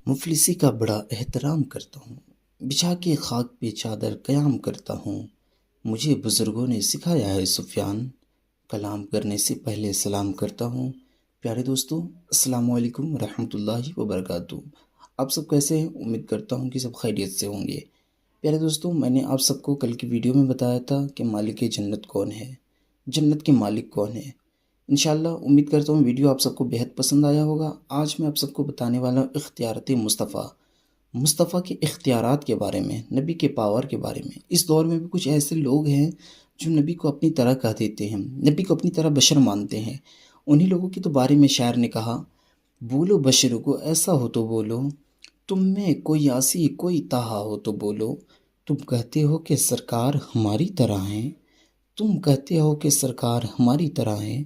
مفلسی کا بڑا احترام کرتا ہوں، بچھا کے خاک پہ چادر قیام کرتا ہوں۔ مجھے بزرگوں نے سکھایا ہے سفیان، کلام کرنے سے پہلے سلام کرتا ہوں۔ پیارے دوستو، السلام علیکم ورحمۃ اللہ وبرکاتہ۔ آپ سب کیسے ہیں؟ امید کرتا ہوں کہ سب خیریت سے ہوں گے۔ پیارے دوستو، میں نے آپ سب کو کل کی ویڈیو میں بتایا تھا کہ مالک جنت کون ہے، جنت کے مالک کون ہے۔ انشاءاللہ امید کرتا ہوں ویڈیو آپ سب کو بہت پسند آیا ہوگا۔ آج میں آپ سب کو بتانے والا ہوں اختیارات مصطفیٰ کے اختیارات کے بارے میں، نبی کے پاور کے بارے میں۔ اس دور میں بھی کچھ ایسے لوگ ہیں جو نبی کو اپنی طرح کہہ دیتے ہیں، نبی کو اپنی طرح بشر مانتے ہیں۔ انہی لوگوں کے تو بارے میں شاعر نے کہا، بولو بشر کو ایسا ہو تو بولو، تم میں کوئی آسی کوئی تہا ہو تو بولو، تم کہتے ہو کہ سرکار ہماری طرح ہیں، تم کہتے ہو کہ سرکار ہماری طرح ہیں،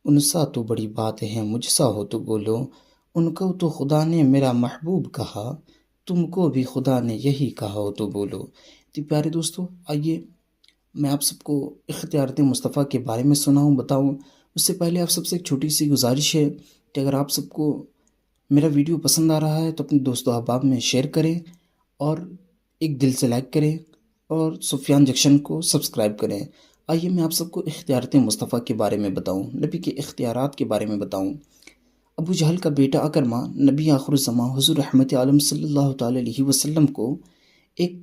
ان سا تو بڑی بات ہے مجھ سا ہو تو بولو، ان کو تو خدا نے میرا محبوب کہا، تم کو بھی خدا نے یہی کہا ہو تو بولو۔ تو پیارے دوستو، آئیے میں آپ سب کو اختیارات مصطفیٰ کے بارے میں سناؤں، بتاؤں۔ اس سے پہلے آپ سب سے ایک چھوٹی سی گزارش ہے کہ اگر آپ سب کو میرا ویڈیو پسند آ رہا ہے تو اپنے دوست و احباب میں شیئر کریں اور ایک دل سے لائک کریں اور سفیان جنکشن کو سبسکرائب کریں۔ آئیے میں آپ سب کو اختیارات مصطفیٰ کے بارے میں بتاؤں، نبی کے اختیارات کے بارے میں بتاؤں۔ ابو جہل کا بیٹا اکرمہ نبی آخر الزماں حضور رحمت عالم صلی اللہ تعالیٰ علیہ وسلم کو ایک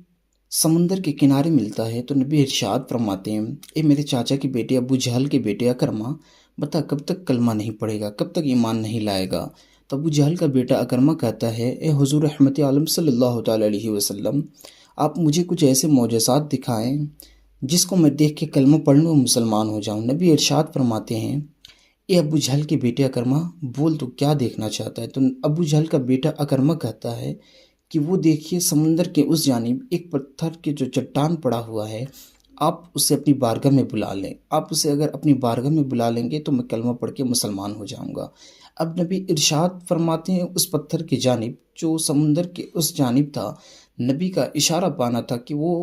سمندر کے کنارے ملتا ہے تو نبی ارشاد فرماتے ہیں، اے میرے چاچا کے بیٹے ابو جہل کے بیٹے اکرمہ، بتا کب تک کلمہ نہیں پڑھے گا، کب تک ایمان نہیں لائے گا؟ تو ابو جہل کا بیٹا اکرمہ کہتا ہے، اے حضور رحمت عالم صلی اللہ تعالیٰ علیہ وسلم، آپ مجھے کچھ ایسے معجزات دکھائیں جس کو میں دیکھ کے کلمہ پڑھ لوں اور مسلمان ہو جاؤں۔ نبی ارشاد فرماتے ہیں، اے ابو جہل کے بیٹے اکرمہ، بول تو کیا دیکھنا چاہتا ہے؟ تو ابو جہل کا بیٹا اکرمہ کہتا ہے کہ وہ دیکھیے سمندر کے اس جانب ایک پتھر کے جو چٹان پڑا ہوا ہے، آپ اسے اپنی بارگاہ میں بلا لیں، آپ اسے اگر اپنی بارگاہ میں بلا لیں گے تو میں کلمہ پڑھ کے مسلمان ہو جاؤں گا۔ اب نبی ارشاد فرماتے ہیں، اس پتھر کی جانب جو سمندر کے اس جانب تھا، نبی کا اشارہ پانا تھا کہ وہ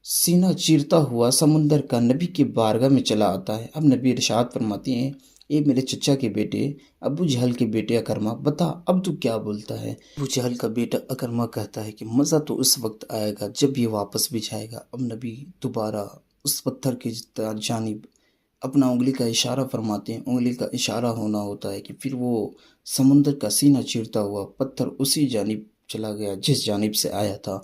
سینہ چیرتا ہوا سمندر کا نبی کی بارگاہ میں چلا آتا ہے۔ اب نبی ارشاد فرماتے ہیں، اے میرے چچا کے بیٹے ابو جہل کے بیٹے اکرمہ، بتا اب تو کیا بولتا ہے؟ ابو جہل کا بیٹا اکرمہ کہتا ہے کہ مزہ تو اس وقت آئے گا جب یہ واپس بھی جائے گا۔ اب نبی دوبارہ اس پتھر کی جانب اپنا انگلی کا اشارہ فرماتے ہیں، انگلی کا اشارہ ہونا ہوتا ہے کہ پھر وہ سمندر کا سینہ چیرتا ہوا پتھر اسی جانب چلا گیا جس جانب سے آیا تھا۔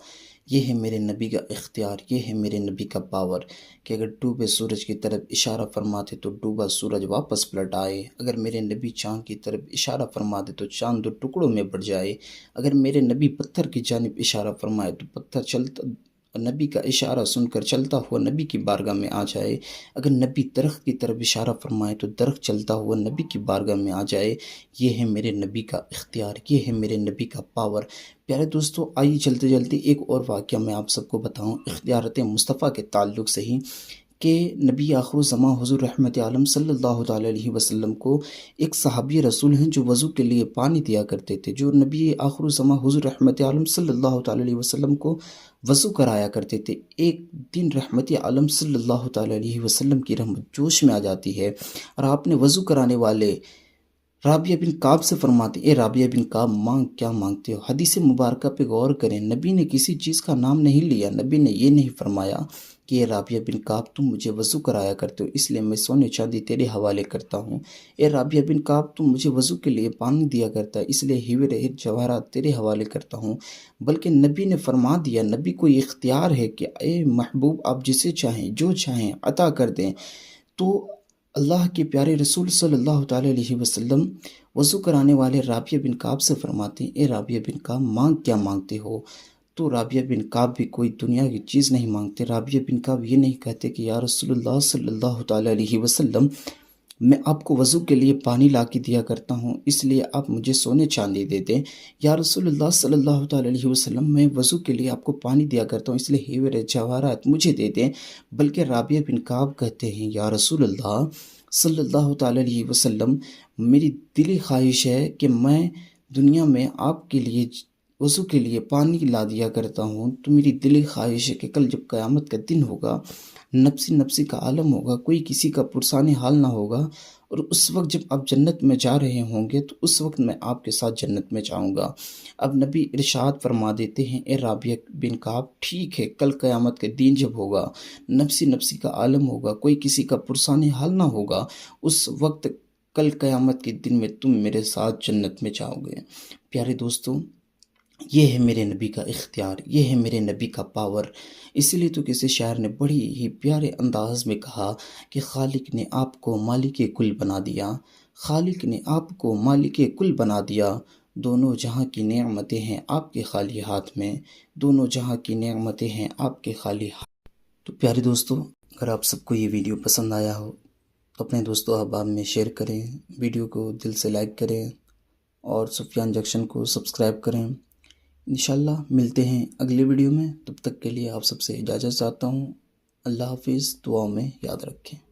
یہ ہے میرے نبی کا اختیار، یہ ہے میرے نبی کا پاور کہ اگر ڈوبے سورج کی طرف اشارہ فرماتے تو ڈوبا سورج واپس پلٹ آئے، اگر میرے نبی چاند کی طرف اشارہ فرماتے تو چاند دو ٹکڑوں میں بڑھ جائے، اگر میرے نبی پتھر کی جانب اشارہ فرمائے تو پتھر چلتا نبی کا اشارہ سن کر چلتا ہوا نبی کی بارگاہ میں آ جائے، اگر نبی درخت کی طرف اشارہ فرمائے تو درخت چلتا ہوا نبی کی بارگاہ میں آ جائے۔ یہ ہے میرے نبی کا اختیار، یہ ہے میرے نبی کا پاور۔ پیارے دوستو، آئیے چلتے چلتے ایک اور واقعہ میں آپ سب کو بتاؤں اختیارات مصطفیٰ کے تعلق سے ہی، کہ نبی آخر الزماں حضور رحمت عالم صلی اللہ تعالیٰ علیہ وسلم کو ایک صحابی رسول ہیں جو وضو کے لیے پانی دیا کرتے تھے، جو نبی آخر الزماں حضور رحمت عالم صلی اللہ تعالیٰ علیہ وسلم کو وضو کرایا کرتے تھے۔ ایک دن رحمت عالم صلی اللہ تعالیٰ علیہ وسلم کی رحمت جوش میں آ جاتی ہے اور آپ نے وضو کرانے والے رابعہ بن کعب سے فرماتے، اے رابعہ بن کعب، مانگ کیا مانگتے ہو؟ حدیث مبارکہ پہ غور کریں، نبی نے کسی چیز کا نام نہیں لیا، نبی نے یہ نہیں فرمایا کہ اے رابعہ بن کعب تم مجھے وضو کرایا کرتے ہو اس لیے میں سونے چاندی تیرے حوالے کرتا ہوں، اے رابعہ بن کعب تم مجھے وضو کے لیے پانی دیا کرتا ہے اس لیے ہیوے رہے جواہرات تیرے حوالے کرتا ہوں، بلکہ نبی نے فرما دیا، نبی کو یہ اختیار ہے کہ اے محبوب آپ جسے چاہیں جو چاہیں عطا کر دیں۔ تو اللہ کے پیارے رسول صلی اللہ تعالیٰ علیہ وسلم وضو کرانے والے رابعہ بن کعب سے فرماتے ہیں، اے رابعہ بن کعب مانگ کیا مانگتے ہو؟ تو رابعہ بن کعب بھی کوئی دنیا کی چیز نہیں مانگتے، رابعہ بن کعب یہ نہیں کہتے کہ یا رسول اللہ صلی اللہ تعالیٰ علیہ وسلم، میں آپ کو وضو کے لیے پانی لا کے دیا کرتا ہوں اس لیے آپ مجھے سونے چاندی دے دیں، یا رسول اللہ صلی اللہ تعالیٰ علیہ وسلم میں وضو کے لیے آپ کو پانی دیا کرتا ہوں اس لیے ہیوے جواہرات مجھے دے دیں، بلکہ رابعہ بن کعب کہتے ہیں، یا رسول اللہ صلی اللہ تعالیٰ علیہ وسلم، میری دلی خواہش ہے کہ میں دنیا میں آپ کے لیے وضو کے لیے پانی لا دیا کرتا ہوں، تو میری دلی خواہش ہے کہ کل جب قیامت کا دن ہوگا، نفسی نفسی کا عالم ہوگا، کوئی کسی کا پرسان حال نہ ہوگا اور اس وقت جب آپ جنت میں جا رہے ہوں گے تو اس وقت میں آپ کے ساتھ جنت میں جاؤں گا۔ اب نبی ارشاد فرما دیتے ہیں، اے رابعہ بن کعب، ٹھیک ہے، کل قیامت کے دن جب ہوگا، نفسی نفسی کا عالم ہوگا، کوئی کسی کا پرسان حال نہ ہوگا، اس وقت کل قیامت کے دن میں تم میرے ساتھ جنت میں جاؤ گے۔ پیارے دوستوں، یہ ہے میرے نبی کا اختیار، یہ ہے میرے نبی کا پاور۔ اسی لیے تو کسی شاعر نے بڑی ہی پیارے انداز میں کہا کہ خالق نے آپ کو مالک کل بنا دیا، خالق نے آپ کو مالک کل بنا دیا، دونوں جہاں کی نعمتیں ہیں آپ کے خالی ہاتھ میں، دونوں جہاں کی نعمتیں ہیں آپ کے خالی ہاتھ۔ تو پیارے دوستو، اگر آپ سب کو یہ ویڈیو پسند آیا ہو تو اپنے دوستوں احباب میں شیئر کریں، ویڈیو کو دل سے لائک کریں اور سفیان جنکشن کو سبسکرائب کریں۔ انشاءاللہ ملتے ہیں اگلی ویڈیو میں، تب تک کے لیے آپ سب سے اجازت چاہتا ہوں۔ اللہ حافظ، دعاؤں میں یاد رکھیں۔